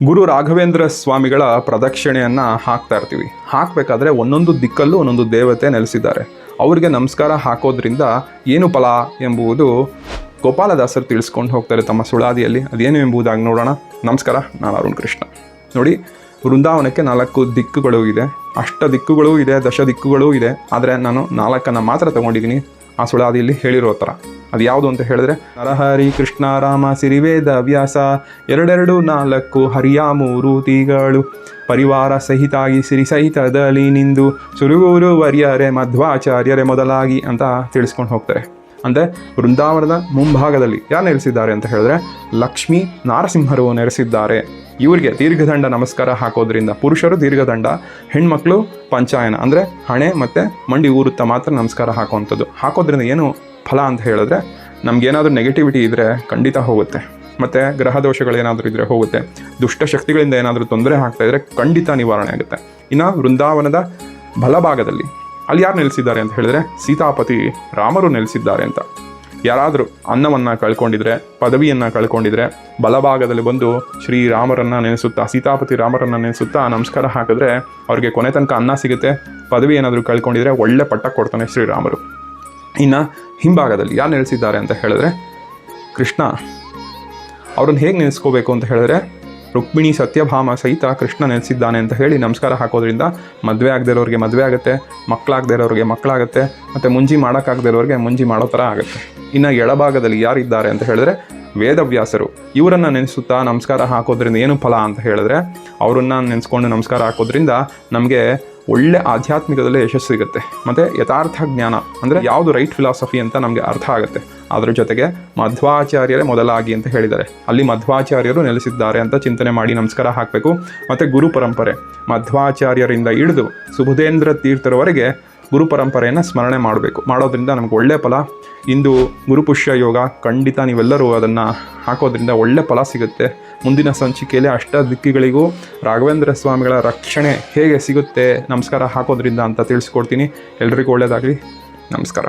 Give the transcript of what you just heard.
ಗುರು ರಾಘವೇಂದ್ರ ಸ್ವಾಮಿಗಳ ಪ್ರದಕ್ಷಿಣೆಯನ್ನು ಹಾಕ್ತಾ ಇರ್ತೀವಿ. ಹಾಕಬೇಕಾದ್ರೆ ಒಂದೊಂದು ದಿಕ್ಕಲ್ಲೂ ಒಂದೊಂದು ದೇವತೆ ನೆಲೆಸಿದ್ದಾರೆ. ಅವರಿಗೆ ನಮಸ್ಕಾರ ಹಾಕೋದ್ರಿಂದ ಏನು ಫಲ ಎಂಬುವುದು ಗೋಪಾಲದಾಸರು ತಿಳಿಸ್ಕೊಂಡು ಹೋಗ್ತಾರೆ ತಮ್ಮ ಸುಳಾದಿಯಲ್ಲಿ. ಅದೇನು ಎಂಬುದಾಗಿ ನೋಡೋಣ. ನಮಸ್ಕಾರ, ನಾನು ಅರುಣ್ ಕೃಷ್ಣ. ನೋಡಿ, ವೃಂದಾವನಕ್ಕೆ 4 ದಿಕ್ಕುಗಳು ಇದೆ, ಅಷ್ಟ ದಿಕ್ಕುಗಳೂ ಇದೆ, ದಶ ದಿಕ್ಕುಗಳೂ ಇದೆ. ಆದರೆ ನಾನು 4 ಮಾತ್ರ ತಗೊಂಡಿದ್ದೀನಿ ಆ ಸುಳಾದಿಯಲ್ಲಿ ಹೇಳಿರೋ ಥರ. ಅದು ಯಾವುದು ಅಂತ ಹೇಳಿದ್ರೆ, ನರಹರಿ ಕೃಷ್ಣ ರಾಮ ಸಿರಿವೇದ ವ್ಯಾಸ 2 4 ಹರಿಯ 3 ತಿಗಳು ಪರಿವಾರ ಸಹಿತಾಗಿ ಸಿರಿ ಸಹಿತದಲ್ಲಿ ನಿಂದು ಸುರುಗೂರು ವರ್ಯರೆ ಮಧ್ವಾಚಾರ್ಯರೇ ಮೊದಲಾಗಿ ಅಂತ ತಿಳಿಸ್ಕೊಂಡು ಹೋಗ್ತಾರೆ. ಅಂದರೆ ವೃಂದಾವನದ ಮುಂಭಾಗದಲ್ಲಿ ಯಾರು ನೆಲೆಸಿದ್ದಾರೆ ಅಂತ ಹೇಳಿದ್ರೆ ಲಕ್ಷ್ಮೀ ನಾರಸಿಂಹರು ನೆಲೆಸಿದ್ದಾರೆ. ಇವರಿಗೆ ದೀರ್ಘದಂಡ ನಮಸ್ಕಾರ ಹಾಕೋದ್ರಿಂದ, ಪುರುಷರು ದೀರ್ಘದಂಡ, ಹೆಣ್ಮಕ್ಳು ಪಂಚಾಯನ ಅಂದರೆ ಹಣೆ ಮತ್ತು ಮಂಡಿ ಊರುತ್ತಾ ಮಾತ್ರ ನಮಸ್ಕಾರ ಹಾಕೋದ್ರಿಂದ ಏನು ಫಲ ಅಂತ ಹೇಳಿದ್ರೆ, ನಮಗೇನಾದರೂ ನೆಗೆಟಿವಿಟಿ ಇದ್ದರೆ ಖಂಡಿತ ಹೋಗುತ್ತೆ, ಮತ್ತು ಗ್ರಹ ದೋಷಗಳೇನಾದರೂ ಇದ್ದರೆ ಹೋಗುತ್ತೆ, ದುಷ್ಟಶಕ್ತಿಗಳಿಂದ ಏನಾದರೂ ತೊಂದರೆ ಆಗ್ತಾ ಇದ್ದರೆ ಖಂಡಿತ ನಿವಾರಣೆ ಆಗುತ್ತೆ. ಇನ್ನು ವೃಂದಾವನದ ಬಲಭಾಗದಲ್ಲಿ ಅಲ್ಲಿ ಯಾರು ನೆಲೆಸಿದ್ದಾರೆ ಅಂತ ಹೇಳಿದ್ರೆ ಸೀತಾಪತಿ ರಾಮರು ನೆಲೆಸಿದ್ದಾರೆ ಅಂತ. ಯಾರಾದರೂ ಅನ್ನವನ್ನು ಕಳ್ಕೊಂಡಿದ್ರೆ, ಪದವಿಯನ್ನು ಕಳ್ಕೊಂಡಿದ್ರೆ ಬಲಭಾಗದಲ್ಲಿ ಬಂದು ಶ್ರೀರಾಮರನ್ನು ನೆನೆಸುತ್ತಾ, ಸೀತಾಪತಿ ರಾಮರನ್ನು ನೆನೆಸುತ್ತಾ ನಮಸ್ಕಾರ ಹಾಕಿದ್ರೆ ಅವ್ರಿಗೆ ಕೊನೆ ತನಕ ಅನ್ನ ಸಿಗುತ್ತೆ. ಪದವಿ ಏನಾದರೂ ಕಳ್ಕೊಂಡಿದ್ರೆ ಒಳ್ಳೆ ಪಟ್ಟ ಕೊಡ್ತಾನೆ ಶ್ರೀರಾಮರು. ಇನ್ನು ಹಿಂಭಾಗದಲ್ಲಿ ಯಾರು ನೆಲೆಸಿದ್ದಾರೆ ಅಂತ ಹೇಳಿದ್ರೆ ಕೃಷ್ಣ. ಅವ್ರನ್ನ ಹೇಗೆ ನೆನೆಸ್ಕೋಬೇಕು ಅಂತ ಹೇಳಿದ್ರೆ, ರುಕ್ಮಿಣಿ ಸತ್ಯಭಾಮ ಸಹಿತ ಕೃಷ್ಣ ನೆಲೆಸಿದ್ದಾನೆ ಅಂತ ಹೇಳಿ ನಮಸ್ಕಾರ ಹಾಕೋದ್ರಿಂದ ಮದುವೆ ಆಗದೇ ಇರೋರಿಗೆ ಮದುವೆ ಆಗುತ್ತೆ, ಮಕ್ಕಳಾಗದೇ ಇರೋರಿಗೆ ಮಕ್ಕಳಾಗುತ್ತೆ, ಮತ್ತು ಮುಂಜಿ ಮಾಡೋಕ್ಕಾಗದೇ ಇರೋರಿಗೆ ಮುಂಜಿ ಮಾಡೋ ಥರ ಆಗುತ್ತೆ. ಇನ್ನು ಎಡಭಾಗದಲ್ಲಿ ಯಾರಿದ್ದಾರೆ ಅಂತ ಹೇಳಿದ್ರೆ ವೇದವ್ಯಾಸರು. ಇವರನ್ನು ನೆನೆಸುತ್ತಾ ನಮಸ್ಕಾರ ಹಾಕೋದ್ರಿಂದ ಏನು ಫಲ ಅಂತ ಹೇಳಿದ್ರೆ, ಅವರನ್ನು ನೆನೆಸ್ಕೊಂಡು ನಮಸ್ಕಾರ ಹಾಕೋದ್ರಿಂದ ನಮಗೆ ಒಳ್ಳೆ ಆಧ್ಯಾತ್ಮಿಕದಲ್ಲೇ ಯಶಸ್ಸು ಸಿಗುತ್ತೆ, ಮತ್ತು ಯಥಾರ್ಥ ಜ್ಞಾನ ಅಂದರೆ ಯಾವುದು ರೈಟ್ ಫಿಲಾಸಫಿ ಅಂತ ನಮಗೆ ಅರ್ಥ ಆಗುತ್ತೆ. ಅದ್ರ ಜೊತೆಗೆ ಮಧ್ವಾಚಾರ್ಯರೇ ಮೊದಲಾಗಿ ಅಂತ ಹೇಳಿದ್ದಾರೆ, ಅಲ್ಲಿ ಮಧ್ವಾಚಾರ್ಯರು ನೆಲೆಸಿದ್ದಾರೆ ಅಂತ ಚಿಂತನೆ ಮಾಡಿ ನಮಸ್ಕಾರ ಹಾಕಬೇಕು. ಮತ್ತು ಗುರು ಪರಂಪರೆ ಮಧ್ವಾಚಾರ್ಯರಿಂದ ಹಿಡಿದು ಸುಬುಧೇಂದ್ರ ತೀರ್ಥರವರೆಗೆ ಗುರು ಪರಂಪರೆಯನ್ನು ಸ್ಮರಣೆ ಮಾಡೋದ್ರಿಂದ ನಮ್ಗೆ ಒಳ್ಳೆ ಫಲ. ಇಂದು ಗುರುಪುಷ್ಯ ಯೋಗ ಖಂಡಿತ ನೀವೆಲ್ಲರೂ ಅದನ್ನು ಹಾಕೋದ್ರಿಂದ ಒಳ್ಳೆ ಫಲ ಸಿಗುತ್ತೆ. ಮುಂದಿನ ಸಂಚಿಕೆಯಲ್ಲಿ ದಿಕ್ಕಿಗಳಿಗೂ ರಾಘವೇಂದ್ರ ಸ್ವಾಮಿಗಳ ರಕ್ಷಣೆ ಹೇಗೆ ಸಿಗುತ್ತೆ ನಮಸ್ಕಾರ ಹಾಕೋದ್ರಿಂದ ಅಂತ ತಿಳಿಸ್ಕೊಡ್ತೀನಿ. ಎಲ್ರಿಗೂ ಒಳ್ಳೆಯದಾಗಲಿ. ನಮಸ್ಕಾರ.